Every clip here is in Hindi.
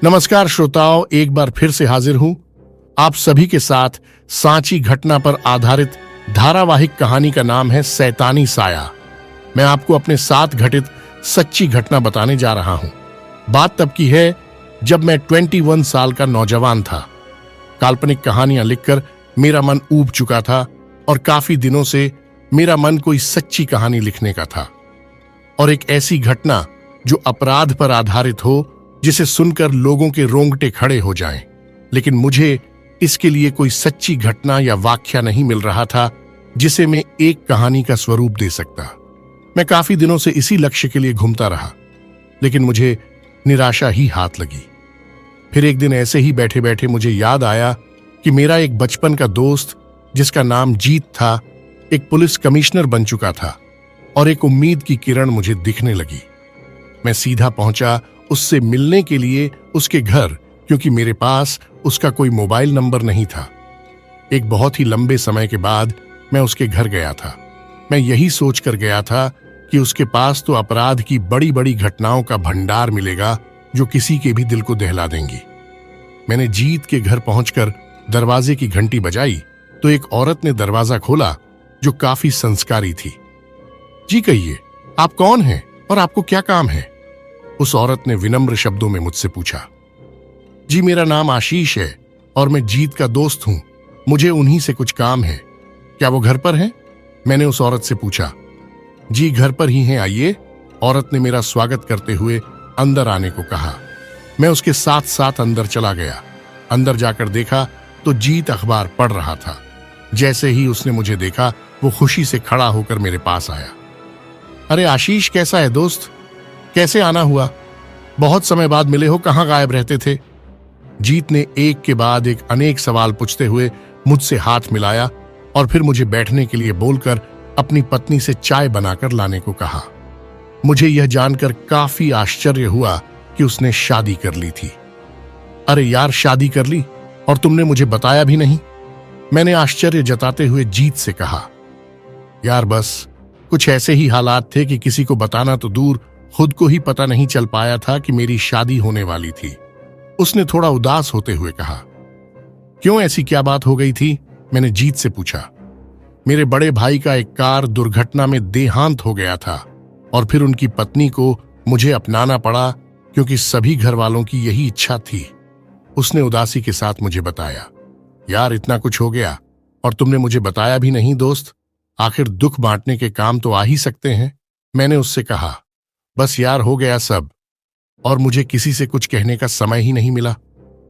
नमस्कार श्रोताओं, एक बार फिर से हाजिर हूं आप सभी के साथ सांची घटना पर आधारित धारावाहिक कहानी का नाम है शैतानी साया। मैं आपको अपने साथ घटित सच्ची घटना बताने जा रहा हूं। बात तब की है जब मैं 21 साल का नौजवान था। काल्पनिक कहानियां लिखकर मेरा मन ऊब चुका था और काफी दिनों से मेरा मन कोई सच्ची कहानी लिखने का था, और एक ऐसी घटना जो अपराध पर आधारित हो जिसे सुनकर लोगों के रोंगटे खड़े हो जाएं। लेकिन मुझे इसके लिए कोई सच्ची घटना या वाक्या नहीं मिल रहा था जिसे मैं एक कहानी का स्वरूप दे सकता। मैं काफी दिनों से इसी लक्ष्य के लिए घूमता रहा, लेकिन मुझे निराशा ही हाथ लगी। फिर एक दिन ऐसे ही बैठे बैठे मुझे याद आया कि मेरा एक बचपन का दोस्त जिसका नाम जीत था, एक पुलिस कमिश्नर बन चुका था और एक उम्मीद की किरण मुझे दिखने लगी। मैं सीधा पहुंचा उससे मिलने के लिए उसके घर, क्योंकि मेरे पास उसका कोई मोबाइल नंबर नहीं था। एक बहुत ही लंबे समय के बाद मैं उसके घर गया था। मैं यही सोचकर गया था कि उसके पास तो अपराध की बड़ी बड़ी घटनाओं का भंडार मिलेगा जो किसी के भी दिल को दहला देंगी। मैंने जीत के घर पहुंचकर दरवाजे की घंटी बजाई तो एक औरत ने दरवाजा खोला जो काफी संस्कारी थी। जी कहिए, आप कौन हैं और आपको क्या काम है? उस औरत ने विनम्र शब्दों में मुझसे पूछा। जी, मेरा नाम आशीष है और मैं जीत का दोस्त हूं। मुझे उन्हीं से कुछ काम है। क्या वो घर पर हैं? मैंने उस औरत से पूछा। जी, घर पर ही हैं, आइए। औरत ने मेरा स्वागत करते हुए अंदर आने को कहा। मैं उसके साथ साथ अंदर चला गया। अंदर जाकर देखा तो जीत अखबार पढ़ रहा था। जैसे ही उसने मुझे देखा वो खुशी से खड़ा होकर मेरे पास आया। अरे आशीष, कैसा है दोस्त? कैसे आना हुआ? बहुत समय बाद मिले हो, कहाँ गायब रहते थे? जीत ने एक के बाद एक अनेक सवाल पूछते हुए मुझसे हाथ मिलाया और फिर मुझे बैठने के लिए बोलकर अपनी पत्नी से चाय बनाकर लाने को कहा। मुझे यह जानकर काफी आश्चर्य हुआ कि उसने शादी कर ली थी। अरे यार, शादी कर ली और तुमने मुझे बताया भी नहीं? मैंने आश्चर्य जताते हुए जीत से कहा। यार, बस कुछ ऐसे ही हालात थे कि किसी को बताना तो दूर, खुद को ही पता नहीं चल पाया था कि मेरी शादी होने वाली थी। उसने थोड़ा उदास होते हुए कहा। क्यों, ऐसी क्या बात हो गई थी? मैंने जीत से पूछा। मेरे बड़े भाई का एक कार दुर्घटना में देहांत हो गया था और फिर उनकी पत्नी को मुझे अपनाना पड़ा क्योंकि सभी घर वालों की यही इच्छा थी। उसने उदासी के साथ मुझे बताया। यार, इतना कुछ हो गया और तुमने मुझे बताया भी नहीं दोस्त। आखिर दुख बांटने के काम तो आ ही सकते हैं। मैंने उससे कहा। बस यार, हो गया सब और मुझे किसी से कुछ कहने का समय ही नहीं मिला।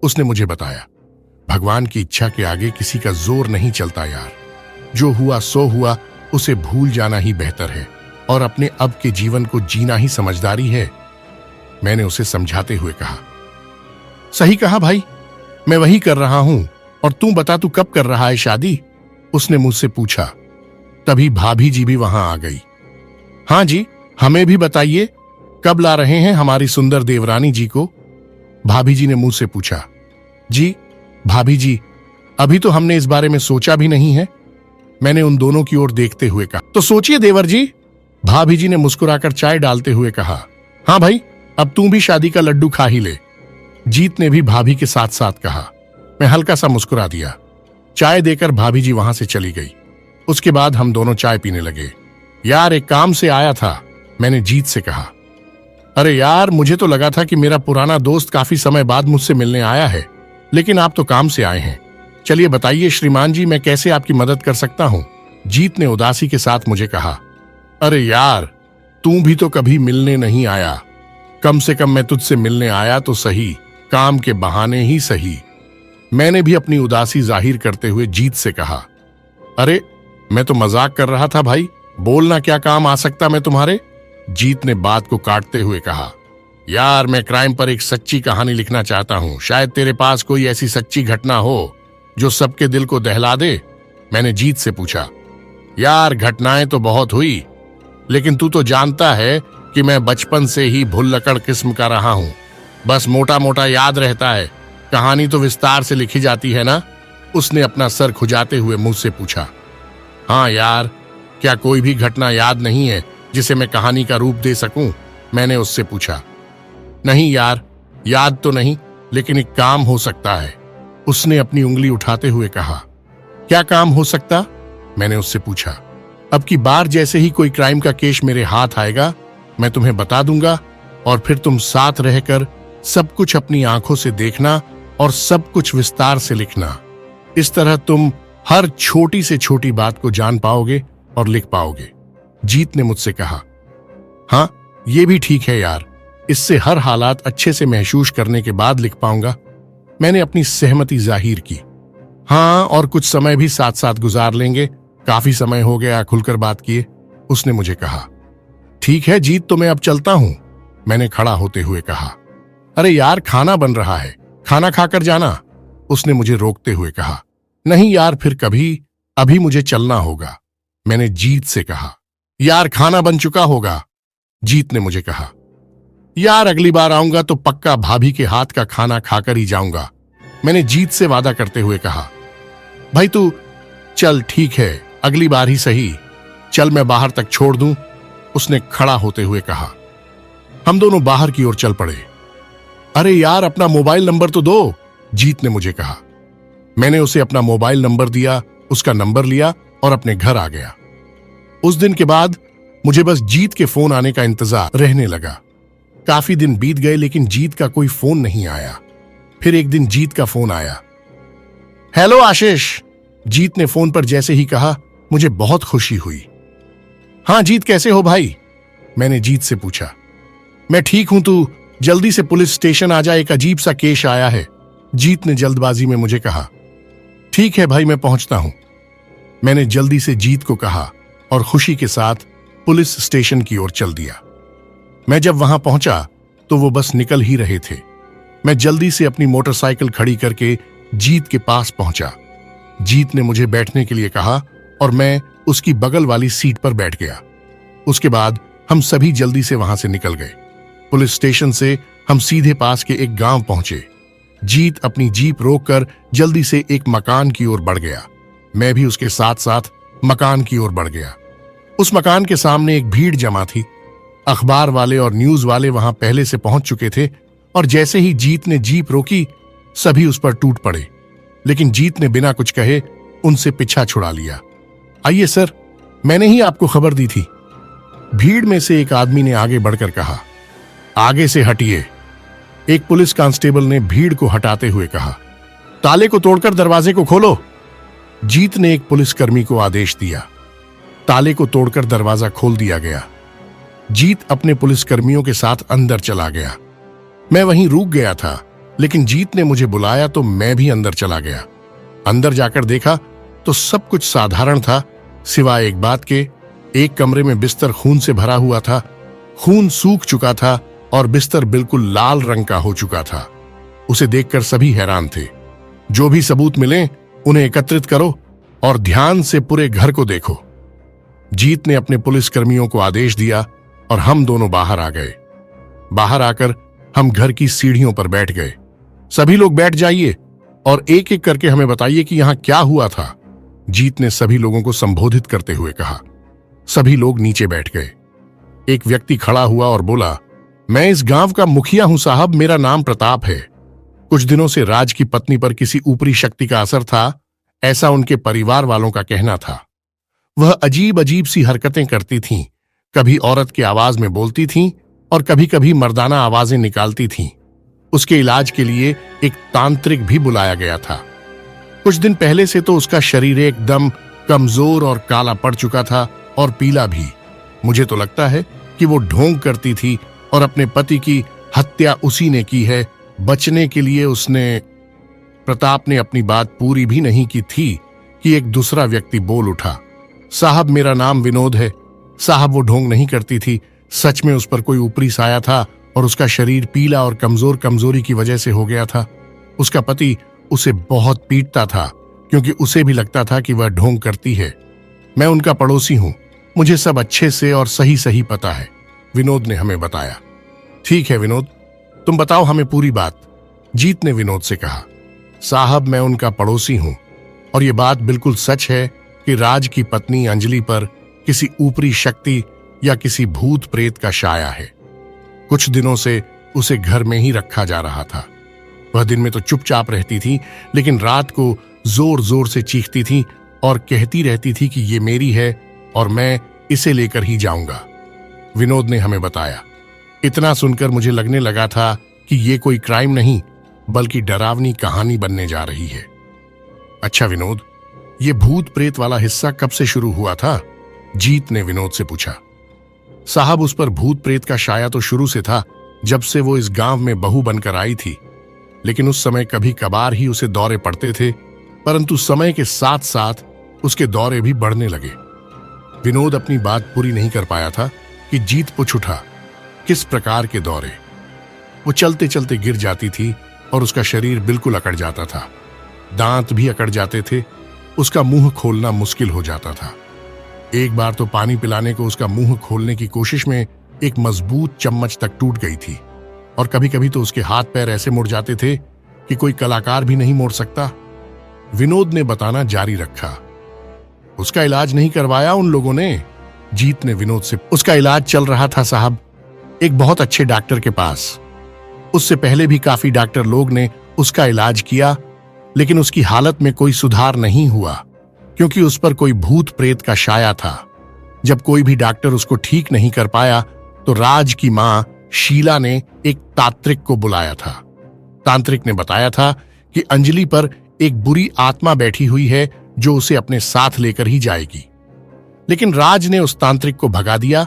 उसने मुझे बताया, भगवान की इच्छा के आगे किसी का जोर नहीं चलता यार। जो हुआ सो हुआ, उसे भूल जाना ही बेहतर है और अपने अब के जीवन को जीना ही समझदारी है। मैंने उसे समझाते हुए कहा। सही कहा भाई, मैं वही कर रहा हूं। और तू बता, तू कब कर रहा है शादी? उसने मुझसे पूछा। तभी भाभी जी भी वहां आ गई। हाँ जी, हमें भी बताइए, कब ला रहे हैं हमारी सुंदर देवरानी जी को? भाभी जी ने मुंह से पूछा। जी भाभी जी, अभी तो हमने इस बारे में सोचा भी नहीं है। मैंने उन दोनों की ओर देखते हुए कहा। तो सोचिए देवर जी। भाभी जी ने मुस्कुराकर चाय डालते हुए कहा। हाँ भाई, अब तू भी शादी का लड्डू खा ही ले। जीत ने भी भाभी के साथ साथ कहा। मैं हल्का सा मुस्कुरा दिया। चाय देकर भाभी जी वहां से चली गई। उसके बाद हम दोनों चाय पीने लगे। यार, एक काम से आया था, मैंने जीत से कहा। अरे यार, मुझे तो लगा था कि मेरा पुराना दोस्त काफी समय बाद मुझसे मिलने आया है, लेकिन आप तो काम से आए हैं। चलिए बताइए श्रीमान जी, मैं कैसे आपकी मदद कर सकता हूं? जीत ने उदासी के साथ मुझे कहा। अरे यार, तू भी तो कभी मिलने नहीं आया। कम से कम मैं तुझसे मिलने आया तो सही, काम के बहाने ही सही। मैंने भी अपनी उदासी जाहिर करते हुए जीत से कहा। अरे, मैं तो मजाक कर रहा था भाई, बोलना, क्या काम आ सकता मैं तुम्हारे? जीत ने बात को काटते हुए कहा। यार, मैं क्राइम पर एक सच्ची कहानी लिखना चाहता हूं। शायद तेरे पास कोई ऐसी सच्ची घटना हो जो सबके दिल को दहला दे। मैंने जीत से पूछा। यार, घटनाएं तो बहुत हुई, लेकिन तू तो जानता है कि मैं बचपन से ही भुल्लकड़ किस्म का रहा हूं। बस मोटा मोटा याद रहता है, कहानी तो विस्तार से लिखी जाती है ना? उसने अपना सर खुजाते हुए मुझसे पूछा। हाँ यार, क्या कोई भी घटना याद नहीं है जिसे मैं कहानी का रूप दे सकूं? मैंने उससे पूछा। नहीं यार, याद तो नहीं, लेकिन एक काम हो सकता है, उसने अपनी उंगली उठाते हुए कहा। क्या काम हो सकता? मैंने उससे पूछा। अब की बार जैसे ही कोई क्राइम का केस मेरे हाथ आएगा, मैं तुम्हें बता दूंगा और फिर तुम साथ रहकर सब कुछ अपनी आंखों से देखना और सब कुछ विस्तार से लिखना। इस तरह तुम हर छोटी से छोटी बात को जान पाओगे और लिख पाओगे। जीत ने मुझसे कहा। हाँ, ये भी ठीक है यार, इससे हर हालात अच्छे से महसूस करने के बाद लिख पाऊंगा। मैंने अपनी सहमति जाहिर की। हाँ, और कुछ समय भी साथ साथ गुजार लेंगे, काफी समय हो गया खुलकर बात किए, उसने मुझे कहा। ठीक है जीत, तो मैं अब चलता हूं, मैंने खड़ा होते हुए कहा। अरे यार, खाना बन रहा है, खाना खाकर जाना, उसने मुझे रोकते हुए कहा। नहीं यार, फिर कभी, अभी मुझे चलना होगा, मैंने जीत से कहा। यार, खाना बन चुका होगा, जीत ने मुझे कहा। यार, अगली बार आऊंगा तो पक्का भाभी के हाथ का खाना खाकर ही जाऊंगा, मैंने जीत से वादा करते हुए कहा। भाई तू चल, ठीक है, अगली बार ही सही, चल मैं बाहर तक छोड़ दूं, उसने खड़ा होते हुए कहा। हम दोनों बाहर की ओर चल पड़े। अरे यार, अपना मोबाइल नंबर तो दो, जीत ने मुझे कहा। मैंने उसे अपना मोबाइल नंबर दिया, उसका नंबर लिया और अपने घर आ गया। उस दिन के बाद मुझे बस जीत के फोन आने का इंतजार रहने लगा। काफी दिन बीत गए लेकिन जीत का कोई फोन नहीं आया। फिर एक दिन जीत का फोन आया। हेलो आशीष, जीत ने फोन पर जैसे ही कहा, मुझे बहुत खुशी हुई। हाँ जीत, कैसे हो भाई, मैंने जीत से पूछा। मैं ठीक हूं, तू जल्दी से पुलिस स्टेशन आ जा, एक अजीब सा केस आया है, जीत ने जल्दबाजी में मुझे कहा। ठीक है भाई, मैं पहुंचता हूं, मैंने जल्दी से जीत को कहा और खुशी के साथ पुलिस स्टेशन की ओर चल दिया। मैं जब वहां पहुंचा तो वो बस निकल ही रहे थे। मैं जल्दी से अपनी मोटरसाइकिल खड़ी करके जीत के पास पहुंचा। जीत ने मुझे बैठने के लिए कहा और मैं उसकी बगल वाली सीट पर बैठ गया। उसके बाद हम सभी जल्दी से वहां से निकल गए। पुलिस स्टेशन से हम सीधे पास के एक गांव पहुंचे। जीत अपनी जीप रोककर जल्दी से एक मकान की ओर बढ़ गया। मैं भी उसके साथ साथ मकान की ओर बढ़ गया। उस मकान के सामने एक भीड़ जमा थी। अखबार वाले और न्यूज वाले वहां पहले से पहुंच चुके थे और जैसे ही जीत ने जीप रोकी, सभी उस पर टूट पड़े। लेकिन जीत ने बिना कुछ कहे उनसे पीछा छुड़ा लिया। आइए सर, मैंने ही आपको खबर दी थी, भीड़ में से एक आदमी ने आगे बढ़कर कहा। आगे से हटिए, एक पुलिस कांस्टेबल ने भीड़ को हटाते हुए कहा। ताले को तोड़कर दरवाजे को खोलो, जीत ने एक पुलिसकर्मी को आदेश दिया। ताले को तोड़कर दरवाजा खोल दिया गया। जीत अपने पुलिसकर्मियों के साथ अंदर चला गया। मैं वहीं रुक गया था, लेकिन जीत ने मुझे बुलाया तो मैं भी अंदर चला गया। अंदर जाकर देखा तो सब कुछ साधारण था, सिवाय एक बात के, एक कमरे में बिस्तर खून से भरा हुआ था। खून सूख चुका था और बिस्तर बिल्कुल लाल रंग का हो चुका था। उसे देखकर सभी हैरान थे। जो भी सबूत मिले उन्हें एकत्रित करो और ध्यान से पूरे घर को देखो, जीत ने अपने पुलिसकर्मियों को आदेश दिया और हम दोनों बाहर आ गए। बाहर आकर हम घर की सीढ़ियों पर बैठ गए। सभी लोग बैठ जाइए और एक एक करके हमें बताइए कि यहां क्या हुआ था, जीत ने सभी लोगों को संबोधित करते हुए कहा। सभी लोग नीचे बैठ गए। एक व्यक्ति खड़ा हुआ और बोला, मैं इस गांव का मुखिया हूं साहब, मेरा नाम प्रताप है। कुछ दिनों से राज की पत्नी पर किसी ऊपरी शक्ति का असर था, ऐसा उनके परिवार वालों का कहना था। वह अजीब अजीब सी हरकतें करती थीं, कभी औरत की आवाज में बोलती थीं और कभी कभी मर्दाना आवाजें निकालती थीं। उसके इलाज के लिए एक तांत्रिक भी बुलाया गया था। कुछ दिन पहले से तो उसका शरीर एकदम कमजोर और काला पड़ चुका था और पीला भी। मुझे तो लगता है कि वो ढोंग करती थी और अपने पति की हत्या उसी ने की है। बचने के लिए उसने। प्रताप ने अपनी बात पूरी भी नहीं की थी कि एक दूसरा व्यक्ति बोल उठा, साहब मेरा नाम विनोद है। साहब वो ढोंग नहीं करती थी, सच में उस पर कोई ऊपरी साया था और उसका शरीर पीला और कमजोरी की वजह से हो गया था। उसका पति उसे बहुत पीटता था क्योंकि उसे भी लगता था कि वह ढोंग करती है। मैं उनका पड़ोसी हूं, मुझे सब अच्छे से और सही सही पता है, विनोद ने हमें बताया। ठीक है विनोद, तुम बताओ हमें पूरी बात, जीत ने विनोद से कहा। साहब मैं उनका पड़ोसी हूं और ये बात बिल्कुल सच है कि राज की पत्नी अंजलि पर किसी ऊपरी शक्ति या किसी भूत प्रेत का साया है। कुछ दिनों से उसे घर में ही रखा जा रहा था। वह दिन में तो चुपचाप रहती थी, लेकिन रात को जोर जोर से चीखती थी और कहती रहती थी कि ये मेरी है और मैं इसे लेकर ही जाऊंगा। विनोद ने हमें बताया। इतना सुनकर मुझे लगने लगा था कि ये कोई क्राइम नहीं बल्कि डरावनी कहानी बनने जा रही है। अच्छा विनोद, ये भूत प्रेत वाला हिस्सा कब से शुरू हुआ था? जीत ने विनोद से पूछा। साहब, उस पर भूत प्रेत का शाया तो शुरू से था, जब से वो इस गांव में बहू बनकर आई थी। लेकिन उस समय कभी कभार ही उसे दौरे पड़ते थे, परंतु समय के साथ साथ उसके दौरे भी बढ़ने लगे। विनोद अपनी बात पूरी नहीं कर पाया था कि जीत पूछ उठा, किस प्रकार के दौरे? वो चलते चलते गिर जाती थी और उसका शरीर बिल्कुल अकड़ जाता था, दांत भी अकड़ जाते थे, उसका मुंह खोलना मुश्किल हो जाता था। एक बार तो पानी पिलाने को उसका मुंह खोलने की कोशिश में एक मजबूत चम्मच तक टूट गई थी, और कभी कभी तो उसके हाथ पैर ऐसे मुड़ जाते थे कि कोई कलाकार भी नहीं मोड़ सकता। विनोद ने बताना जारी रखा। उसका इलाज नहीं करवाया उन लोगों ने? जीत ने विनोद से। उसका इलाज चल रहा था साहब, एक बहुत अच्छे डॉक्टर के पास। उससे पहले भी काफी डॉक्टर लोग ने उसका इलाज किया, लेकिन उसकी हालत में कोई सुधार नहीं हुआ, क्योंकि उस पर कोई भूत प्रेत का शाया था। जब कोई भी डॉक्टर उसको ठीक नहीं कर पाया तो राज की मां शीला ने एक तांत्रिक को बुलाया था। तांत्रिक ने बताया था कि अंजलि पर एक बुरी आत्मा बैठी हुई है जो उसे अपने साथ लेकर ही जाएगी। लेकिन राज ने उस तांत्रिक को भगा दिया,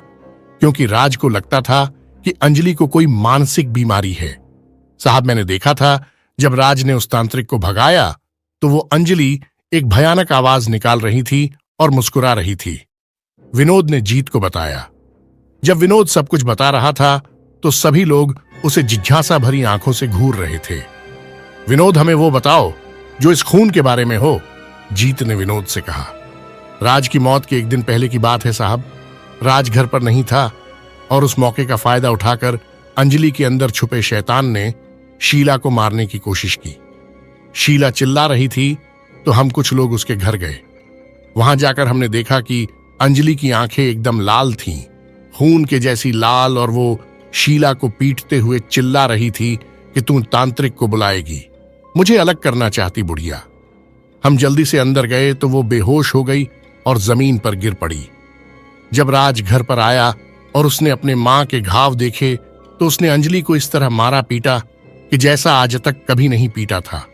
क्योंकि राज को लगता था कि अंजलि को कोई मानसिक बीमारी है। साहब, मैंने देखा था जब राज ने उस तांत्रिक को भगाया तो वो अंजलि एक भयानक आवाज निकाल रही थी और मुस्कुरा रही थी। विनोद ने जीत को बताया। जब विनोद सब कुछ बता रहा था तो सभी लोग उसे जिज्ञासा भरी आंखों से घूर रहे थे। विनोद, हमें वो बताओ जो इस खून के बारे में हो, जीत ने विनोद से कहा। राज की मौत के एक दिन पहले की बात है साहब। राज घर पर नहीं था और उस मौके का फायदा उठाकर अंजलि के अंदर छुपे शैतान ने शीला को मारने की कोशिश की। शीला चिल्ला रही थी तो हम कुछ लोग उसके घर गए। वहां जाकर हमने देखा कि अंजलि की आंखें एकदम लाल थीं, खून के जैसी लाल, और वो शीला को पीटते हुए चिल्ला रही थी कि तू तांत्रिक को बुलाएगी, मुझे अलग करना चाहती बुढ़िया। हम जल्दी से अंदर गए तो वो बेहोश हो गई और जमीन पर गिर पड़ी। जब राज घर पर आया और उसने अपने मां के घाव देखे तो उसने अंजलि को इस तरह मारा पीटा कि जैसा आज तक कभी नहीं पीटा था।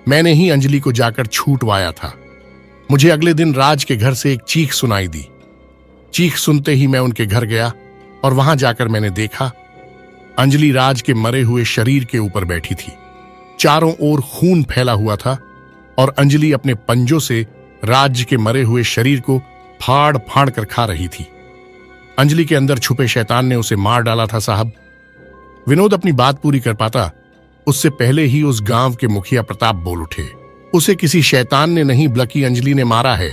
मैंने ही अंजलि को जाकर छूटवाया था। मुझे अगले दिन राज के घर से एक चीख सुनाई दी। चीख सुनते ही मैं उनके घर गया और वहां जाकर मैंने देखा अंजलि राज के मरे हुए शरीर के ऊपर बैठी थी। चारों ओर खून फैला हुआ था और अंजलि अपने पंजों से राज के मरे हुए शरीर को फाड़ फाड़ कर खा रही थी। अंजलि के अंदर छुपे शैतान ने उसे मार डाला था साहब। विनोद अपनी बात पूरी कर पाता उससे पहले ही उस गांव के मुखिया प्रताप बोल उठे। उसे किसी शैतान ने नहीं बल्कि अंजलि ने मारा है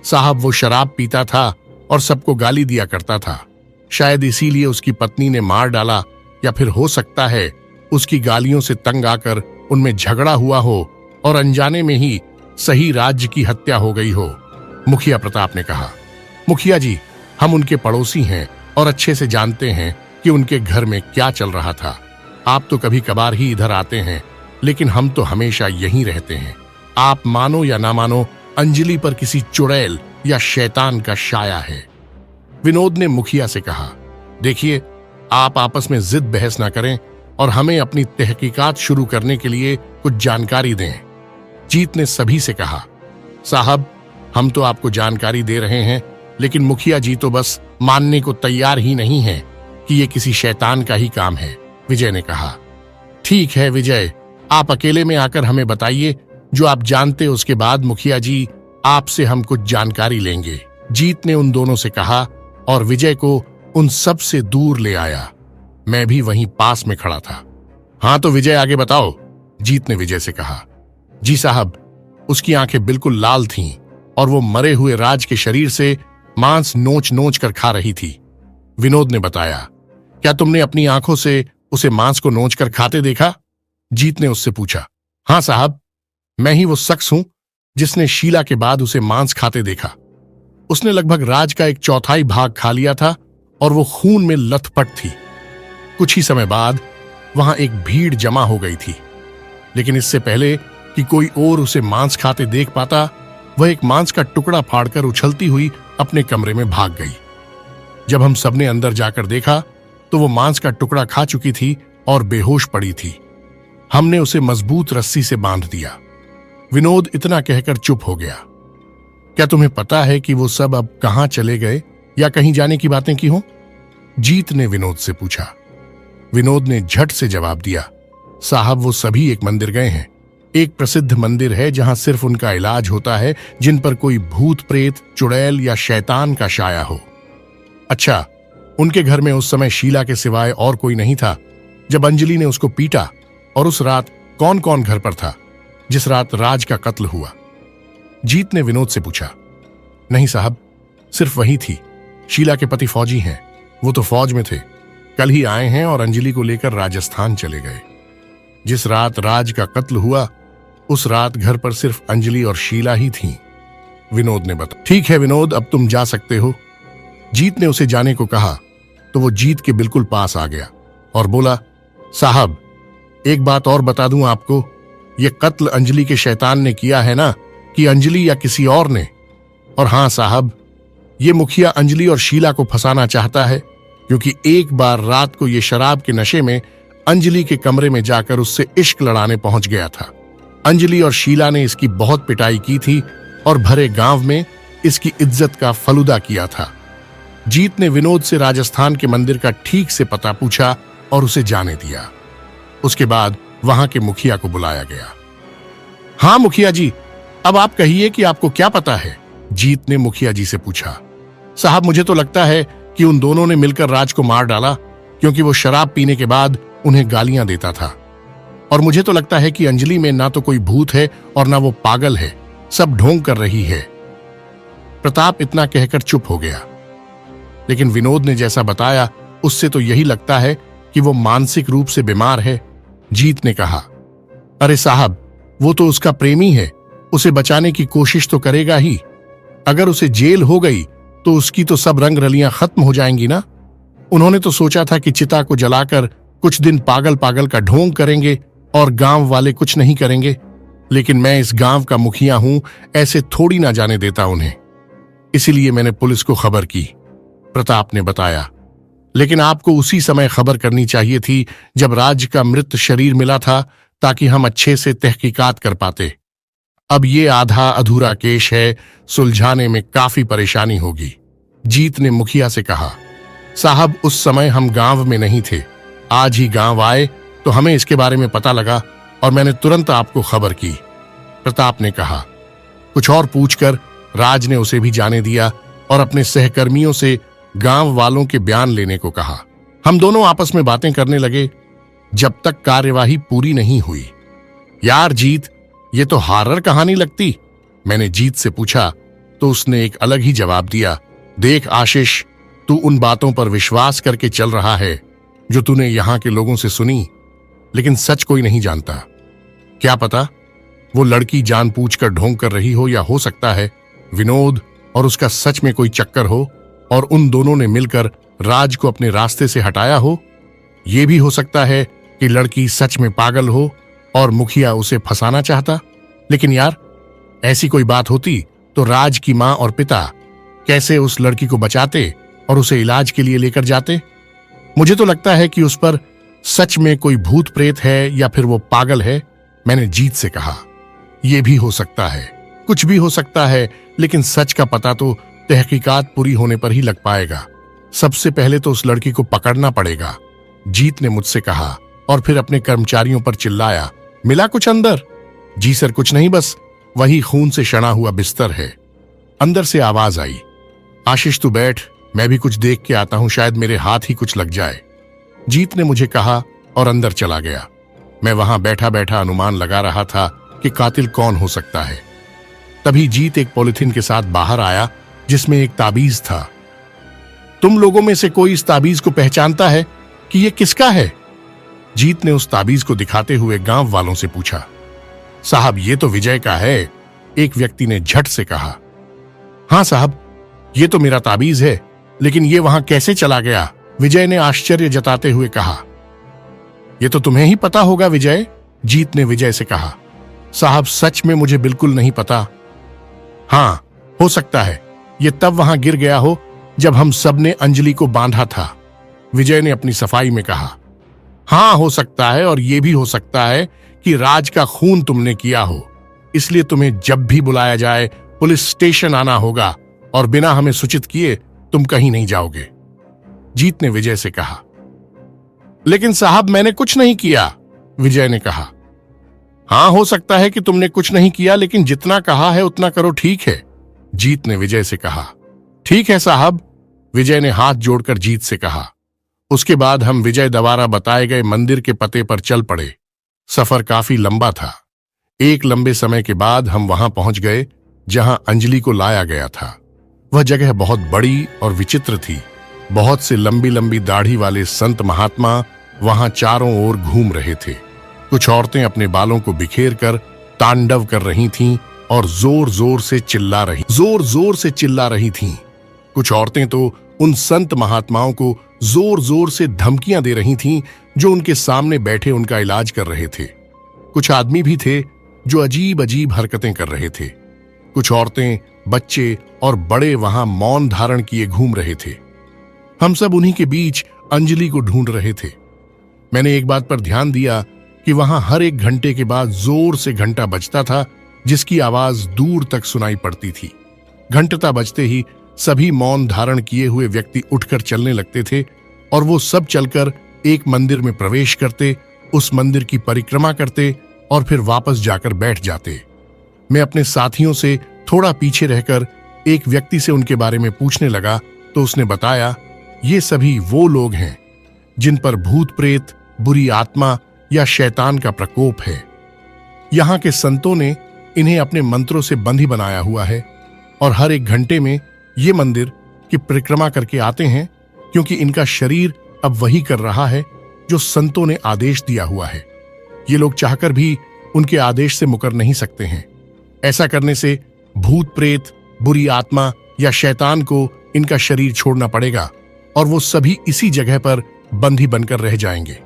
साहब। वो शराब पीता था और सबको गाली दिया करता था। शायद इसीलिए उसकी पत्नी ने मार डाला, या फिर हो सकता है उसकी गालियों से तंग आकर उनमें झगड़ा हुआ हो और अनजाने में ही सही राज्य की हत्या हो गई हो, मुखिया प्रताप ने कहा। मुखिया जी, हम उनके पड़ोसी हैं और अच्छे से जानते हैं कि उनके घर में क्या चल रहा था। आप तो कभी कभार ही इधर आते हैं, लेकिन हम तो हमेशा यहीं रहते हैं। आप मानो या ना मानो, अंजलि पर किसी चुड़ैल या शैतान का शाया है। विनोद ने मुखिया से कहा, देखिए, आप आपस में जिद बहस ना करें और हमें अपनी तहकीकात शुरू करने के लिए कुछ जानकारी दें। जीत ने सभी से कहा, साहब, हम तो आपको जानकारी दे रहे हैं, लेकिन मुखिया जी तो बस मानने को तैयार ही नहीं है कि ये किसी शैतान का ही काम है। विजय ने कहा, ठीक है विजय, आप अकेले में आकर हमें बताइए जो आप जानते, उसके बाद मुखिया जी आपसे हम कुछ जानकारी लेंगे। जीत ने उन दोनों से कहा और विजय को उन सब से दूर ले आया। मैं भी वहीं पास में खड़ा था। हाँ तो विजय, आगे बताओ, जीत ने विजय से कहा। जी साहब, उसकी आंखें बिल्कुल लाल थीं और वो मरे हुए राज के शरीर से मांस नोच नोच कर खा रही थी। विनोद ने बताया, क्या तुमने अपनी आंखों से उसे मांस को नोच कर खाते देखा? जीत ने उससे पूछा। हाँ साहब, मैं ही वो शख्स हूं जिसने शीला के बाद उसे मांस खाते देखा। उसने लगभग राज का 1/4 भाग खा लिया था और वो खून में लथपथ थी। कुछ ही समय बाद वहां एक भीड़ जमा हो गई थी। लेकिन इससे पहले कि कोई और उसे मांस खाते देख पाता, वह एक मांस का टुकड़ा फाड़कर उछलती हुई अपने कमरे में भाग गई। जब हम सबने अंदर जाकर देखा तो वो मांस का टुकड़ा खा चुकी थी और बेहोश पड़ी थी। हमने उसे मजबूत रस्सी से बांध दिया। विनोद इतना कहकर चुप हो गया। क्या तुम्हें पता है कि वो सब अब कहां चले गए या कहीं जाने की बातें की हों? जीत ने विनोद से पूछा। विनोद ने झट से जवाब दिया, साहब वो सभी एक मंदिर गए हैं। एक प्रसिद्ध मंदिर है जहां सिर्फ उनका इलाज होता है जिन पर कोई भूत प्रेत, चुड़ैल या शैतान का साया हो। अच्छा, उनके घर में उस समय शीला के सिवाय और कोई नहीं था जब अंजलि ने उसको पीटा? और उस रात कौन कौन घर पर था जिस रात राज का कत्ल हुआ? जीत ने विनोद से पूछा। नहीं साहब, सिर्फ वही थी। शीला के पति फौजी हैं, वो तो फौज में थे, कल ही आए हैं और अंजलि को लेकर राजस्थान चले गए। जिस रात राज का कत्ल हुआ उस रात घर पर सिर्फ अंजलि और शीला ही थीं, विनोद ने बताया। ठीक है विनोद, अब तुम जा सकते हो। जीत ने उसे जाने को कहा तो वो जीत के बिल्कुल पास आ गया और बोला, साहब एक बात और बता दूं आपको, ये कत्ल अंजलि के शैतान ने किया है ना, कि अंजलि या किसी और ने? और हां साहब, ये मुखिया अंजलि और शीला को फंसाना चाहता है, क्योंकि एक बार रात को ये शराब के नशे में अंजलि के कमरे में जाकर उससे इश्क लड़ाने पहुंच गया था। अंजलि और शीला ने इसकी बहुत पिटाई की थी और भरे गांव में इसकी इज्जत का फलूदा किया था। जीत ने विनोद से राजस्थान के मंदिर का ठीक से पता पूछा और उसे जाने दिया। उसके बाद वहां के मुखिया को बुलाया गया। हां मुखिया जी, अब आप कहिए कि आपको क्या पता है? जीत ने मुखिया जी से पूछा। साहब मुझे तो लगता है कि उन दोनों ने मिलकर राज को मार डाला, क्योंकि वो शराब पीने के बाद उन्हें गालियां देता था। और मुझे तो लगता है कि अंजलि में ना तो कोई भूत है और ना वो पागल है, सब ढोंग कर रही है। प्रताप इतना कहकर चुप हो गया। लेकिन विनोद ने जैसा बताया उससे तो यही लगता है कि वो मानसिक रूप से बीमार है। जीत ने कहा, अरे साहब वो तो उसका प्रेमी है, उसे बचाने की कोशिश तो करेगा ही। अगर उसे जेल हो गई तो उसकी तो सब रंग रलियां खत्म हो जाएंगी ना। उन्होंने तो सोचा था कि चिता को जलाकर कुछ दिन पागल पागल का ढोंग करेंगे और गांव वाले कुछ नहीं करेंगे, लेकिन मैं इस गांव का मुखिया हूं, ऐसे थोड़ी ना जाने देता उन्हें। इसीलिए मैंने पुलिस को खबर की, प्रताप ने बताया। लेकिन आपको उसी समय खबर करनी चाहिए थी जब राज का मृत शरीर मिला था, ताकि हम अच्छे से तहकीकात कर पाते। अब ये आधा अधूरा केस है, सुलझाने में काफी परेशानी होगी। जीत ने मुखिया से कहा, साहब उस समय हम गांव में नहीं थे, आज ही गांव आए तो हमें इसके बारे में पता लगा और मैंने तुरंत आपको खबर की। प्रताप ने कहा। कुछ और पूछकर राज ने उसे भी जाने दिया और अपने सहकर्मियों से गांव वालों के बयान लेने को कहा। हम दोनों आपस में बातें करने लगे जब तक कार्यवाही पूरी नहीं हुई। यार जीत, ये तो हॉरर कहानी लगती, मैंने जीत से पूछा तो उसने एक अलग ही जवाब दिया। देख आशीष, तू उन बातों पर विश्वास करके चल रहा है जो तूने यहां के लोगों से सुनी, लेकिन सच कोई नहीं जानता। क्या पता वो लड़की जानबूझकर ढोंग कर रही हो, या हो सकता है विनोद और उसका सच में कोई चक्कर हो और उन दोनों ने मिलकर राज को अपने रास्ते से हटाया हो। यह भी हो सकता है कि लड़की सच में पागल हो और मुखिया उसे फंसाना चाहता। लेकिन यार, ऐसी कोई बात होती तो राज की मां और पिता कैसे उस लड़की को बचाते और उसे इलाज के लिए लेकर जाते? मुझे तो लगता है कि उस पर सच में कोई भूत प्रेत है या फिर वो पागल है, मैंने जीत से कहा। यह भी हो सकता है, कुछ भी हो सकता है, लेकिन सच का पता तो तहकीकात पूरी होने पर ही लग पाएगा। सबसे पहले तो उस लड़की को पकड़ना पड़ेगा, जीत ने मुझसे कहा और फिर अपने कर्मचारियों पर चिल्लाया। मिला कुछ अंदर? जी सर, कुछ नहीं, बस वही खून से सना हुआ बिस्तर है। अंदर से आवाज आई, आशीष तू बैठ, मैं भी कुछ देख के आता हूं, शायद मेरे हाथ ही कुछ लग जाए। जीत ने मुझे कहा और अंदर चला गया। मैं वहां बैठा बैठा अनुमान लगा रहा था कि कातिल कौन हो सकता है। तभी जीत एक पॉलिथीन के साथ बाहर आया जिसमें एक ताबीज था। तुम लोगों में से कोई इस ताबीज को पहचानता है कि यह किसका है? जीत ने उस ताबीज को दिखाते हुए गांव वालों से पूछा। साहब ये तो विजय का है, एक व्यक्ति ने झट से कहा। हां साहब, ये तो मेरा ताबीज है, लेकिन ये वहां कैसे चला गया? विजय ने आश्चर्य जताते हुए कहा। यह तो तुम्हें ही पता होगा विजय, जीत ने विजय से कहा, साहब सच में मुझे बिल्कुल नहीं पता। हाँ, हो सकता है ये तब वहां गिर गया हो जब हम सब ने अंजलि को बांधा था, विजय ने अपनी सफाई में कहा। हाँ, हो सकता है, और यह भी हो सकता है कि राज का खून तुमने किया हो, इसलिए तुम्हें जब भी बुलाया जाए पुलिस स्टेशन आना होगा और बिना हमें सूचित किए तुम कहीं नहीं जाओगे, जीत ने विजय से कहा। लेकिन साहब मैंने कुछ नहीं किया, विजय ने कहा। हाँ, हो सकता है कि तुमने कुछ नहीं किया, लेकिन जितना कहा है उतना करो, ठीक है, जीत ने विजय से कहा। ठीक है साहब, विजय ने हाथ जोड़कर जीत से कहा। उसके बाद हम विजय द्वारा बताए गए मंदिर के पते पर चल पड़े। सफर काफी लंबा था। एक लंबे समय के बाद हम वहां पहुंच गए जहां अंजलि को लाया गया था। वह जगह बहुत बड़ी और विचित्र थी। बहुत से लंबी लंबी दाढ़ी वाले संत महात्मा वहां चारों ओर घूम रहे थे। कुछ औरतें अपने बालों को बिखेर कर तांडव कर रही थीं और जोर जोर से चिल्ला रही थीं। कुछ औरतें तो उन संत महात्माओं को जोर जोर से धमकियां दे रही थीं जो उनके सामने बैठे उनका इलाज कर रहे थे। कुछ आदमी भी थे जो अजीब अजीब हरकतें कर रहे थे। कुछ औरतें, बच्चे और बड़े वहां मौन धारण किए घूम रहे थे। हम सब उन्हीं के बीच अंजलि को ढूंढ रहे थे। मैंने एक बात पर ध्यान दिया कि वहां हर एक घंटे के बाद जोर से घंटा बजता था, जिसकी आवाज दूर तक सुनाई पड़ती थी। घंटा बजते ही सभी मौन धारण किए हुए व्यक्ति उठकर चलने लगते थे और वो सब चलकर एक मंदिर में प्रवेश करते, उस मंदिर की परिक्रमा करते और फिर वापस जाकर बैठ जाते। मैं अपने साथियों से थोड़ा पीछे रहकर एक व्यक्ति से उनके बारे में पूछने लगा तो उसने बताया, ये सभी वो लोग हैं जिन पर भूत प्रेत, बुरी आत्मा या शैतान का प्रकोप है। यहाँ के संतों ने इन्हें अपने मंत्रों से बंधी बनाया हुआ है और हर एक घंटे में ये मंदिर की परिक्रमा करके आते हैं, क्योंकि इनका शरीर अब वही कर रहा है जो संतों ने आदेश दिया हुआ है। ये लोग चाहकर भी उनके आदेश से मुकर नहीं सकते हैं। ऐसा करने से भूत प्रेत, बुरी आत्मा या शैतान को इनका शरीर छोड़ना पड़ेगा और वो सभी इसी जगह पर बंधी बनकर रह जाएंगे।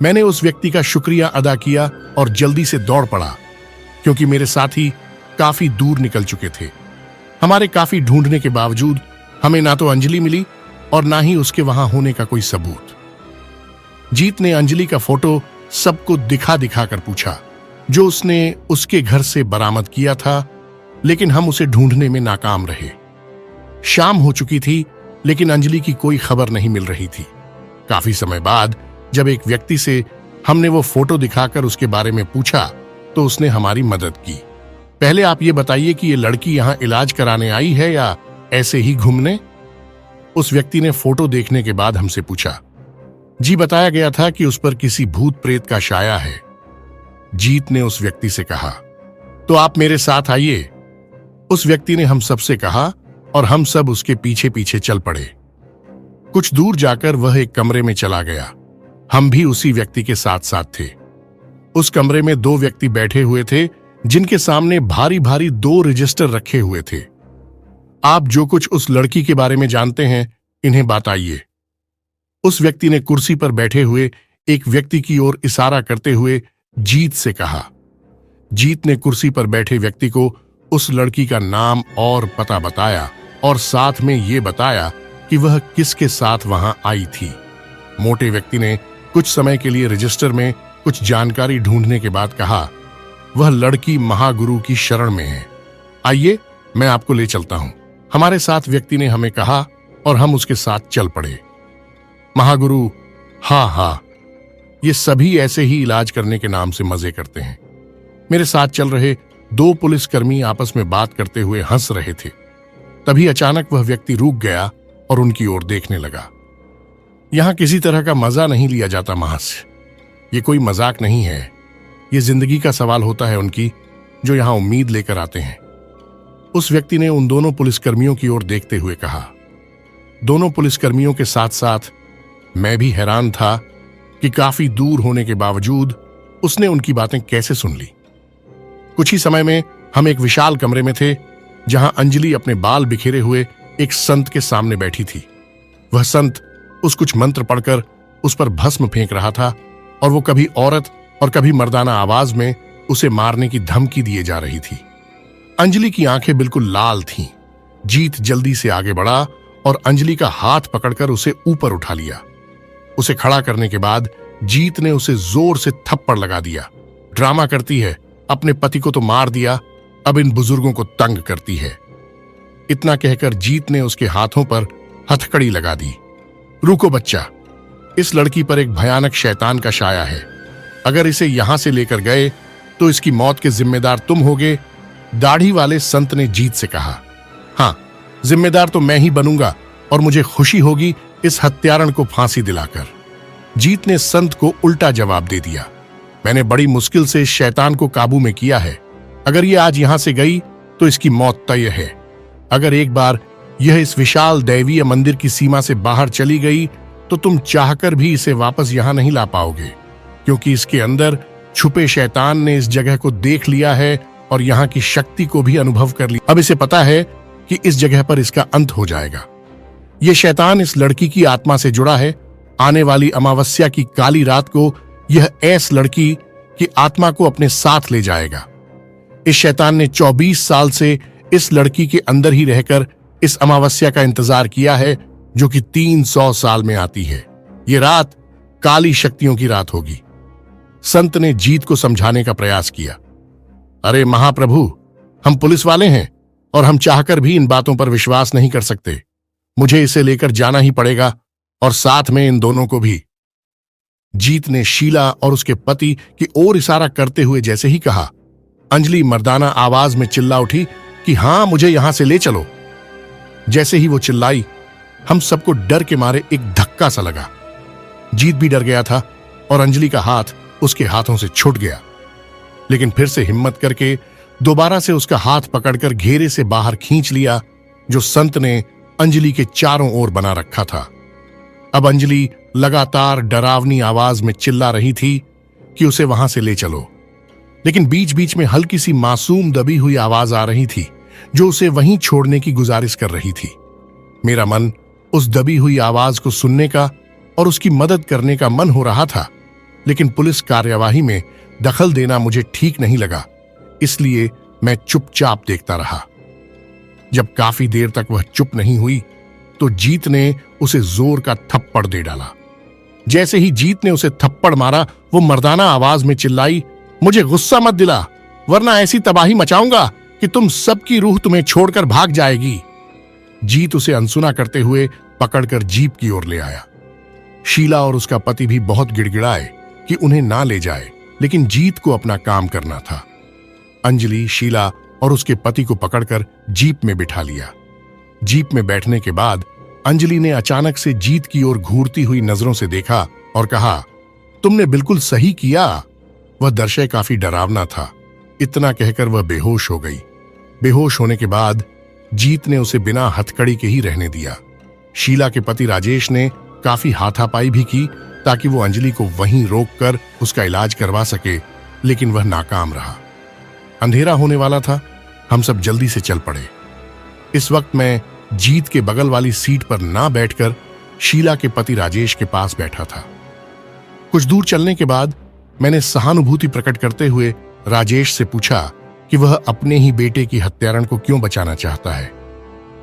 मैंने उस व्यक्ति का शुक्रिया अदा किया और जल्दी से दौड़ पड़ा, क्योंकि मेरे साथी काफी दूर निकल चुके थे। हमारे काफी ढूंढने के बावजूद हमें ना तो अंजलि मिली और ना ही उसके वहां होने का कोई सबूत। जीत ने अंजलि का फोटो सबको दिखा दिखा कर पूछा, जो उसने उसके घर से बरामद किया था, लेकिन हम उसे ढूंढने में नाकाम रहे। शाम हो चुकी थी, लेकिन अंजलि की कोई खबर नहीं मिल रही थी। काफी समय बाद जब एक व्यक्ति से हमने वो फोटो दिखाकर उसके बारे में पूछा तो उसने हमारी मदद की। पहले आप ये बताइए कि ये लड़की यहाँ इलाज कराने आई है या ऐसे ही घूमने? उस व्यक्ति ने फोटो देखने के बाद हमसे पूछा। जी, बताया गया था कि उस पर किसी भूत प्रेत का साया है, जीत ने उस व्यक्ति से कहा। तो आप मेरे साथ आइए, उस व्यक्ति ने हम सबसे कहा और हम सब उसके पीछे पीछे चल पड़े। कुछ दूर जाकर वह एक कमरे में चला गया। हम भी उसी व्यक्ति के साथ साथ थे। उस कमरे में दो व्यक्ति बैठे हुए थे, जिनके सामने भारी भारी 2 रजिस्टर रखे हुए थे। आप जो कुछ उस लड़की के बारे में जानते हैं, इन्हें बताइए, उस व्यक्ति ने कुर्सी पर बैठे हुए एक व्यक्ति की ओर इशारा करते हुए जीत से कहा। जीत ने कुर्सी पर बैठे व्यक्ति को उस लड़की का नाम और पता बताया और साथ में ये बताया कि वह किसके साथ वहां आई थी। मोटे व्यक्ति ने कुछ समय के लिए रजिस्टर में कुछ जानकारी ढूंढने के बाद कहा, वह लड़की महागुरु की शरण में है, आइए मैं आपको ले चलता हूं। हमारे साथ व्यक्ति ने हमें कहा और हम उसके साथ चल पड़े। महागुरु, हाँ, ये सभी ऐसे ही इलाज करने के नाम से मजे करते हैं। मेरे साथ चल रहे 2 पुलिसकर्मी आपस में बात करते हुए हंस रहे थे। तभी अचानक वह व्यक्ति रुक गया और उनकी ओर देखने लगा। यहां किसी तरह का मजा नहीं लिया जाता महाशय, ये कोई मजाक नहीं है, ये जिंदगी का सवाल होता है उनकी, जो यहां उम्मीद लेकर आते हैं, उस व्यक्ति ने उन दोनों पुलिसकर्मियों की ओर देखते हुए कहा। दोनों पुलिसकर्मियों के साथ साथ मैं भी हैरान था कि काफी दूर होने के बावजूद उसने उनकी बातें कैसे सुन ली। कुछ ही समय में हम एक विशाल कमरे में थे, जहां अंजलि अपने बाल बिखेरे हुए एक संत के सामने बैठी थी। वह संत कुछ मंत्र पढ़कर उस पर भस्म फेंक रहा था और वो कभी औरत और कभी मर्दाना आवाज में उसे मारने की धमकी दिए जा रही थी। अंजलि की आंखें बिल्कुल लाल थीं। जीत जल्दी से आगे बढ़ा और अंजलि का हाथ पकड़कर उसे ऊपर उठा लिया। उसे खड़ा करने के बाद जीत ने उसे जोर से थप्पड़ लगा दिया। ड्रामा करती है, अपने पति को तो मार दिया, अब इन बुजुर्गों को तंग करती है। इतना कहकर जीत ने उसके हाथों पर हथकड़ी लगा दी। रुको बच्चा, इस लड़की पर एक भयानक शैतान का साया है। अगर इसे यहां से लेकर गए तो इसकी मौत के जिम्मेदार तुम होगे, दाढ़ी वाले संत ने जीत से कहा। हाँ, जिम्मेदार तो मैं ही बनूंगा और मुझे खुशी होगी इस हत्यारण को फांसी दिलाकर। जीत ने संत को उल्टा जवाब दे दिया। मैंने बड़ी मुश्किल से इस शैतान को काबू में किया है। अगर ये आज यहां से गई तो इसकी मौत तय है। अगर एक बार यह इस विशाल दैवीय मंदिर की सीमा से बाहर चली गई तो तुम चाहकर भी इसे वापस यहां नहीं ला पाओगे, क्योंकि इसके अंदर छुपे शैतान ने इस जगह को देख लिया है और यहाँ की शक्ति को भी अनुभव कर लिया। अब इसे पता है कि इस जगह पर इसका अंत हो जाएगा। यह शैतान इस लड़की की आत्मा से जुड़ा है। आने वाली अमावस्या की काली रात को यह ऐस लड़की की आत्मा को अपने साथ ले जाएगा। इस शैतान ने 24 साल से इस लड़की के अंदर ही रहकर इस अमावस्या का इंतजार किया है, जो कि 300 साल में आती है। यह रात काली शक्तियों की रात होगी। संत ने जीत को समझाने का प्रयास किया। अरे महाप्रभु, हम पुलिस वाले हैं और हम चाहकर भी इन बातों पर विश्वास नहीं कर सकते। मुझे इसे लेकर जाना ही पड़ेगा और साथ में इन दोनों को भी। जीत ने शीला और उसके पति की ओर इशारा करते हुए जैसे ही कहा, अंजलि मर्दाना आवाज में चिल्ला उठी कि हां, मुझे यहां से ले चलो। जैसे ही वो चिल्लाई, हम सबको डर के मारे एक धक्का सा लगा। जीत भी डर गया था और अंजलि का हाथ उसके हाथों से छूट गया, लेकिन फिर से हिम्मत करके दोबारा से उसका हाथ पकड़कर घेरे से बाहर खींच लिया, जो संत ने अंजलि के चारों ओर बना रखा था। अब अंजलि लगातार डरावनी आवाज में चिल्ला रही थी कि उसे वहां से ले चलो, लेकिन बीच बीच में हल्की सी मासूम दबी हुई आवाज आ रही थी जो उसे वहीं छोड़ने की गुजारिश कर रही थी। मेरा मन उस दबी हुई आवाज को सुनने का और उसकी मदद करने का मन हो रहा था, लेकिन पुलिस कार्यवाही में दखल देना मुझे ठीक नहीं लगा, इसलिए मैं चुपचाप देखता रहा। जब काफी देर तक वह चुप नहीं हुई तो जीत ने उसे जोर का थप्पड़ दे डाला। जैसे ही जीत ने उसे थप्पड़ मारा, वो मर्दाना आवाज में चिल्लाई, मुझे गुस्सा मत दिला, वरना ऐसी तबाही मचाऊंगा कि तुम सबकी रूह तुम्हें छोड़कर भाग जाएगी। जीत उसे अनसुना करते हुए पकड़कर जीप की ओर ले आया। शीला और उसका पति भी बहुत गिड़गिड़ाए कि उन्हें ना ले जाए, लेकिन जीत को अपना काम करना था। अंजलि, शीला और उसके पति को पकड़कर जीप में बिठा लिया। जीप में बैठने के बाद अंजलि ने अचानक से जीत की ओर घूरती हुई नजरों से देखा और कहा, तुमने बिल्कुल सही किया। वह दृश्य काफी डरावना था। इतना कहकर वह बेहोश हो गई। बेहोश होने के बाद जीत ने उसे बिना हथकड़ी के ही रहने दिया। शीला के पति राजेश ने काफी हाथापाई भी की ताकि वो अंजलि को वहीं रोककर उसका इलाज करवा सके, लेकिन वह नाकाम रहा। अंधेरा होने वाला था। हम सब जल्दी से चल पड़े। इस वक्त मैं जीत के बगल वाली सीट पर ना बैठकर शीला के पति राजेश के पास बैठा था। कुछ दूर चलने के बाद मैंने सहानुभूति प्रकट करते हुए राजेश से पूछा कि वह अपने ही बेटे की हत्यारण को क्यों बचाना चाहता है।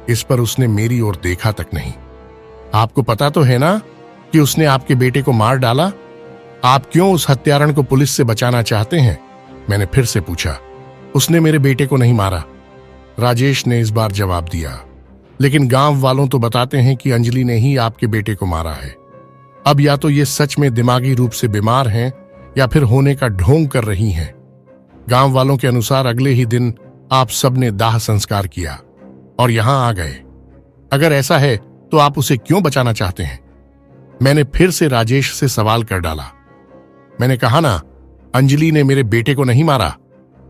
इस पर उसने मेरी ओर देखा तक नहीं। आपको पता तो है ना कि उसने आपके बेटे को मार डाला। आप क्यों उस हत्यारण को पुलिस से बचाना चाहते हैं? मैंने फिर से पूछा। उसने मेरे बेटे को नहीं मारा, राजेश ने इस बार जवाब दिया, लेकिन गांव वालों तो बताते हैं कि अंजलि ने ही आपके बेटे को मारा है। अब या तो ये सच में दिमागी रूप से बीमार हैं या फिर होने का ढोंग कर रही हैं। गांव वालों के अनुसार अगले ही दिन आप सबने दाह संस्कार किया और यहां आ गए। अगर ऐसा है तो आप उसे क्यों बचाना चाहते हैं? मैंने फिर से राजेश से सवाल कर डाला। मैंने कहा ना, अंजलि ने मेरे बेटे को नहीं मारा।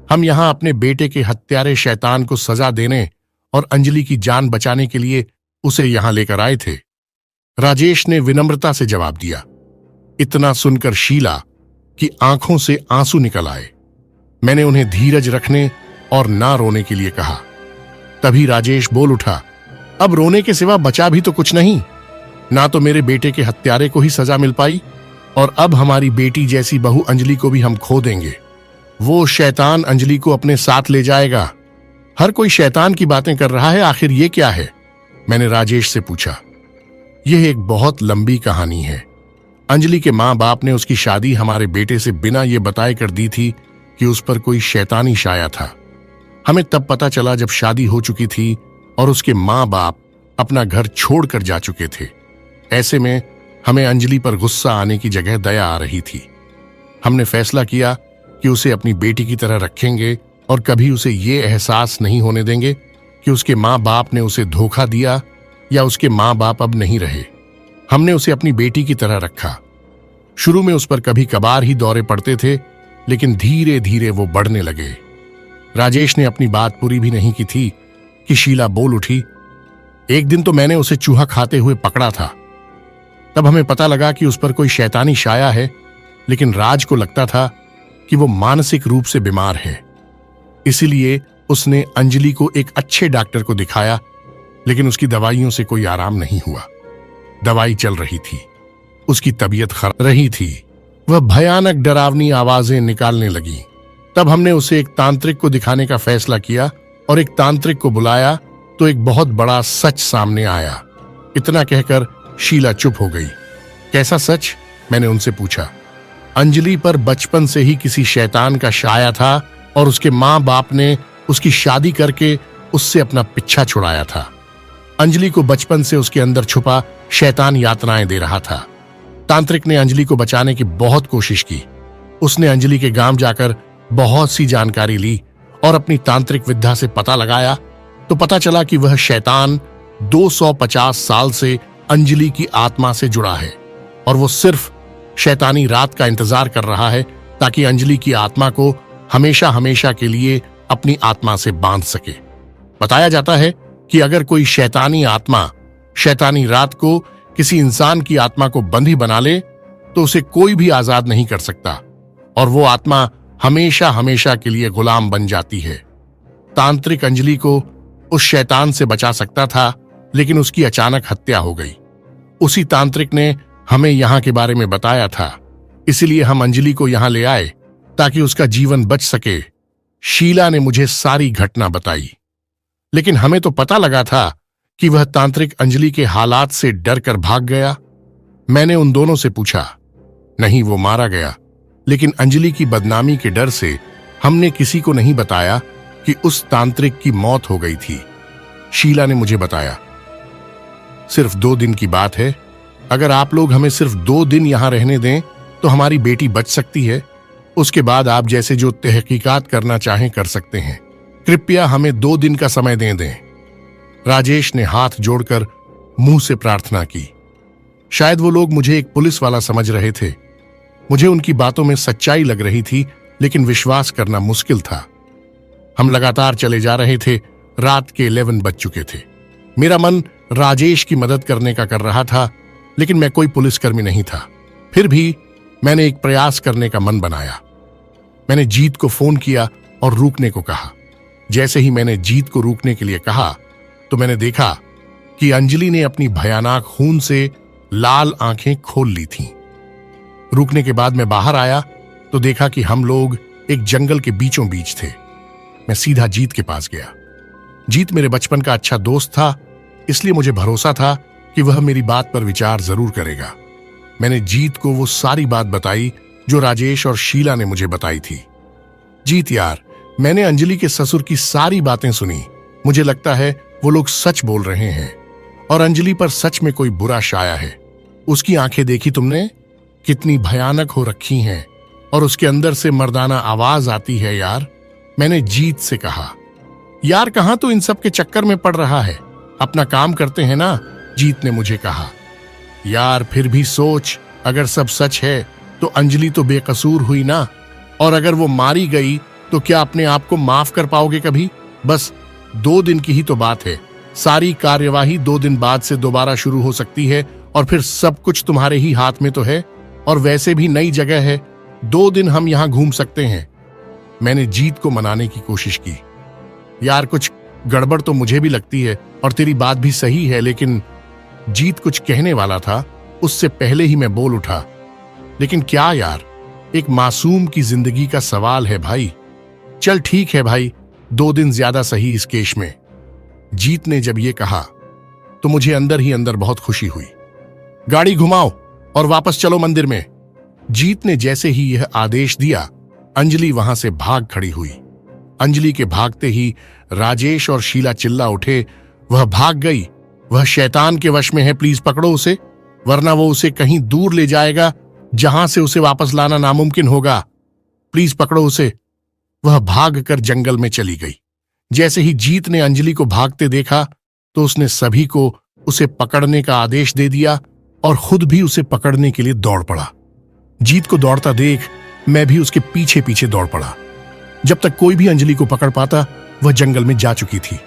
हम यहां अपने बेटे के हत्यारे शैतान को सजा देने और अंजलि की जान बचाने के लिए उसे यहां लेकर आए थे, राजेश ने विनम्रता से जवाब दिया। इतना सुनकर शीला की आंखों से आंसू निकल आए। मैंने उन्हें धीरज रखने और ना रोने के लिए कहा। तभी राजेश बोल उठा, अब रोने के सिवा बचा भी तो कुछ नहीं। ना तो मेरे बेटे के हत्यारे को ही सजा मिल पाई और अब हमारी बेटी जैसी बहू अंजलि को भी हम खो देंगे। वो शैतान अंजलि को अपने साथ ले जाएगा। हर कोई शैतान की बातें कर रहा है, आखिर ये क्या है? मैंने राजेश से पूछा। यह एक बहुत लंबी कहानी है। अंजलि के माँ बाप ने उसकी शादी हमारे बेटे से बिना ये बताए कर दी थी कि उस पर कोई शैतानी छाया था। हमें तब पता चला जब शादी हो चुकी थी और उसके माँ बाप अपना घर छोड़कर जा चुके थे। ऐसे में हमें अंजलि पर गुस्सा आने की जगह दया आ रही थी। हमने फैसला किया कि उसे अपनी बेटी की तरह रखेंगे और कभी उसे ये एहसास नहीं होने देंगे कि उसके माँ बाप ने उसे धोखा दिया या उसके माँ बाप अब नहीं रहे। हमने उसे अपनी बेटी की तरह रखा। शुरू में उस पर कभी कभार ही दौरे पड़ते थे, लेकिन धीरे धीरे वो बढ़ने लगे। राजेश ने अपनी बात पूरी भी नहीं की थी कि शीला बोल उठी। एक दिन तो मैंने उसे चूहा खाते हुए पकड़ा था। तब हमें पता लगा कि उस पर कोई शैतानी छाया है, लेकिन राज को लगता था कि वो मानसिक रूप से बीमार है। इसीलिए उसने अंजलि को एक अच्छे डॉक्टर को दिखाया, लेकिन उसकी दवाइयों से कोई आराम नहीं हुआ। दवाई चल रही थी, उसकी तबीयत खराब रही थी। वह भयानक डरावनी आवाजें निकालने लगी। तब हमने उसे एक तांत्रिक को दिखाने का फैसला किया और एक तांत्रिक को बुलाया तो एक बहुत बड़ा सच सामने आया। इतना कहकर शीला चुप हो गई। कैसा सच? मैंने उनसे पूछा। अंजलि पर बचपन से ही किसी शैतान का छाया था और उसके माँ बाप ने उसकी शादी करके उससे अपना पीछा छुड़ाया था। अंजलि को बचपन से उसके अंदर छुपा शैतान यातनाएं दे रहा था। तांत्रिक ने अंजलि को बचाने की बहुत कोशिश की। उसने अंजलि के गांव जाकर बहुत सी जानकारी ली और अपनी तांत्रिक विद्या से पता लगाया तो पता चला कि वह शैतान 250 साल से अंजलि की आत्मा से जुड़ा है और वो सिर्फ शैतानी रात का इंतजार कर रहा है ताकि अंजलि की आत्मा को हमेशा हमेशा के लिए अपनी आत्मा से बांध सके। बताया जाता है कि अगर कोई शैतानी आत्मा शैतानी रात को किसी इंसान की आत्मा को बंधी बना ले तो उसे कोई भी आजाद नहीं कर सकता और वो आत्मा हमेशा हमेशा के लिए गुलाम बन जाती है। तांत्रिक अंजलि को उस शैतान से बचा सकता था, लेकिन उसकी अचानक हत्या हो गई। उसी तांत्रिक ने हमें यहाँ के बारे में बताया था, इसीलिए हम अंजलि को यहाँ ले आए ताकि उसका जीवन बच सके। शीला ने मुझे सारी घटना बताई, लेकिन हमें तो पता लगा था कि वह तांत्रिक अंजलि के हालात से डर कर भाग गया। मैंने उन दोनों से पूछा। नहीं, वो मारा गया, लेकिन अंजलि की बदनामी के डर से हमने किसी को नहीं बताया कि उस तांत्रिक की मौत हो गई थी। शीला ने मुझे बताया, सिर्फ 2 दिन की बात है। अगर आप लोग हमें सिर्फ 2 दिन यहां रहने दें तो हमारी बेटी बच सकती है। उसके बाद आप जैसे जो तहकीकात करना चाहें कर सकते हैं। कृपया हमें 2 दिन का समय दे दें। राजेश ने हाथ जोड़कर मुंह से प्रार्थना की। शायद वो लोग मुझे एक पुलिस वाला समझ रहे थे। मुझे उनकी बातों में सच्चाई लग रही थी, लेकिन विश्वास करना मुश्किल था। हम लगातार चले जा रहे थे। रात के 11 बज चुके थे। मेरा मन राजेश की मदद करने का कर रहा था, लेकिन मैं कोई पुलिसकर्मी नहीं था। फिर भी मैंने एक प्रयास करने का मन बनाया। मैंने जीत को फोन किया और रुकने को कहा। जैसे ही मैंने जीत को रुकने के लिए कहा तो मैंने देखा कि अंजलि ने अपनी भयानक खून से लाल आंखें खोल ली थीं। रुकने के बाद मैं बाहर आया तो देखा कि हम लोग एक जंगल के बीचों बीच थे। मैं सीधा जीत के पास गया। जीत मेरे बचपन का अच्छा दोस्त था, इसलिए मुझे भरोसा था कि वह मेरी बात पर विचार जरूर करेगा। मैंने जीत को वो सारी बात बताई जो राजेश और शीला ने मुझे बताई थी। जीत यार, मैंने अंजलि के ससुर की सारी बातें सुनी। मुझे लगता है वो लोग सच बोल रहे हैं और अंजलि पर सच में कोई बुरा छाया है। उसकी आंखें देखी तुमने? कितनी भयानक हो रखी हैं और उसके अंदर से मर्दाना आवाज आती है यार। मैंने जीत से कहा। यार कहां तो इन सब के चक्कर में पड़ रहा है, अपना काम करते हैं ना, जीत ने मुझे कहा। यार फिर भी सोच, अगर सब सच है तो अंजलि तो बेकसूर हुई ना, और अगर वो मारी गई तो क्या अपने आप को माफ कर पाओगे कभी? बस 2 दिन की ही तो बात है। सारी कार्यवाही 2 दिन बाद से दोबारा शुरू हो सकती है और फिर सब कुछ तुम्हारे ही हाथ में तो है, और वैसे भी नई जगह है। 2 दिन हम यहां घूम सकते हैं। मैंने जीत को मनाने की कोशिश की। यार कुछ गड़बड़ तो मुझे भी लगती है और तेरी बात भी सही है, लेकिन जीत कुछ कहने वाला था, उससे पहले ही मैं बोल उठा। लेकिन क्या यार, एक मासूम की जिंदगी का सवाल है भाई। चल ठीक है भाई, 2 दिन ज्यादा सही इस केस में। जीत ने जब ये कहा तो मुझे अंदर ही अंदर बहुत खुशी हुई। गाड़ी घुमाओ और वापस चलो मंदिर में। जीत ने जैसे ही यह आदेश दिया, अंजलि वहां से भाग खड़ी हुई। अंजलि के भागते ही राजेश और शीला चिल्ला उठे, वह भाग गई, वह शैतान के वश में है, प्लीज पकड़ो उसे, वरना वो उसे कहीं दूर ले जाएगा जहां से उसे वापस लाना नामुमकिन होगा। प्लीज पकड़ो उसे। वह भाग कर जंगल में चली गई। जैसे ही जीत ने अंजलि को भागते देखा तो उसने सभी को उसे पकड़ने का आदेश दे दिया और खुद भी उसे पकड़ने के लिए दौड़ पड़ा। जीत को दौड़ता देख मैं भी उसके पीछे पीछे दौड़ पड़ा। जब तक कोई भी अंजलि को पकड़ पाता, वह जंगल में जा चुकी थी।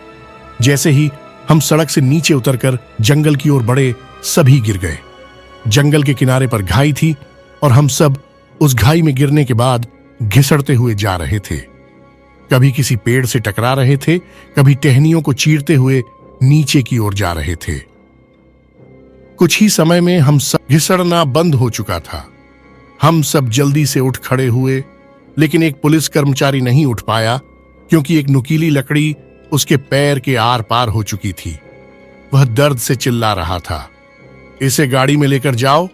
जैसे ही हम सड़क से नीचे उतरकर जंगल की ओर बढ़े, सभी गिर गए। जंगल के किनारे पर घाई थी और हम सब उस घाई में गिरने के बाद घिसड़ते हुए जा रहे थे। कभी किसी पेड़ से टकरा रहे थे, कभी टहनियों को चीरते हुए नीचे की ओर जा रहे थे। कुछ ही समय में हम सब घिसड़ना बंद हो चुका था। हम सब जल्दी से उठ खड़े हुए, लेकिन एक पुलिस कर्मचारी नहीं उठ पाया क्योंकि एक नुकीली लकड़ी उसके पैर के आर पार हो चुकी थी। वह दर्द से चिल्ला रहा था। इसे गाड़ी में लेकर जाओ,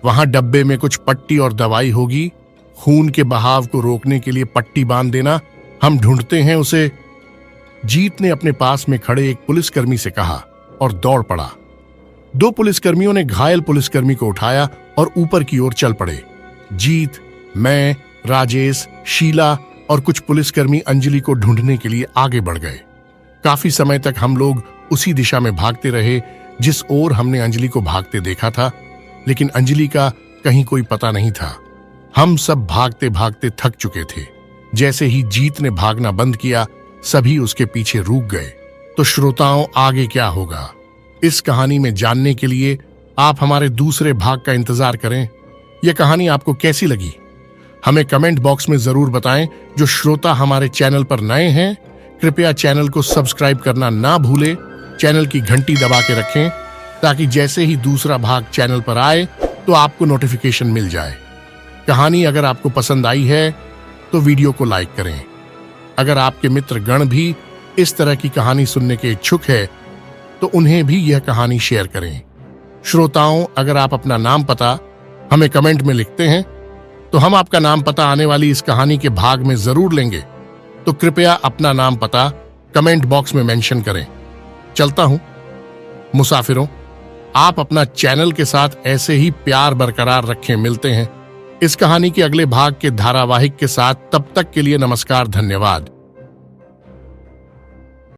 वहां डब्बे में कुछ पट्टी और दवाई होगी, खून के बहाव को रोकने के लिए पट्टी बांध देना, हम ढूंढते हैं उसे। जीत ने अपने पास में खड़े एक पुलिसकर्मी से कहा और दौड़ पड़ा। 2 पुलिसकर्मियों ने घायल पुलिसकर्मी को उठाया और ऊपर की ओर चल पड़े। जीत, मैं, राजेश, शीला और कुछ पुलिसकर्मी अंजलि को ढूंढने के लिए आगे बढ़ गए। काफी समय तक हम लोग उसी दिशा में भागते रहे जिस ओर हमने अंजलि को भागते देखा था, लेकिन अंजलि का कहीं कोई पता नहीं था। हम सब भागते भागते थक चुके थे। जैसे ही जीत ने भागना बंद किया, सभी उसके पीछे रुक गए। तो श्रोताओं, आगे क्या होगा इस कहानी में जानने के लिए आप हमारे दूसरे भाग का इंतजार करें। यह कहानी आपको कैसी लगी हमें कमेंट बॉक्स में जरूर बताएं। जो श्रोता हमारे चैनल पर नए हैं, कृपया चैनल को सब्सक्राइब करना ना भूलें। चैनल की घंटी दबा के रखें ताकि जैसे ही दूसरा भाग चैनल पर आए तो आपको नोटिफिकेशन मिल जाए। कहानी अगर आपको पसंद आई है तो वीडियो को लाइक करें। अगर आपके मित्र गण भी इस तरह की कहानी सुनने के इच्छुक है तो उन्हें भी यह कहानी शेयर करें। श्रोताओं, अगर आप अपना नाम पता हमें कमेंट में लिखते हैं तो हम आपका नाम पता आने वाली इस कहानी के भाग में जरूर लेंगे। तो कृपया अपना नाम पता कमेंट बॉक्स में मेंशन करें। चलता हूं मुसाफिरों, आप अपना चैनल के साथ ऐसे ही प्यार बरकरार रखें। मिलते हैं इस कहानी के अगले भाग के धारावाहिक के साथ। तब तक के लिए नमस्कार, धन्यवाद।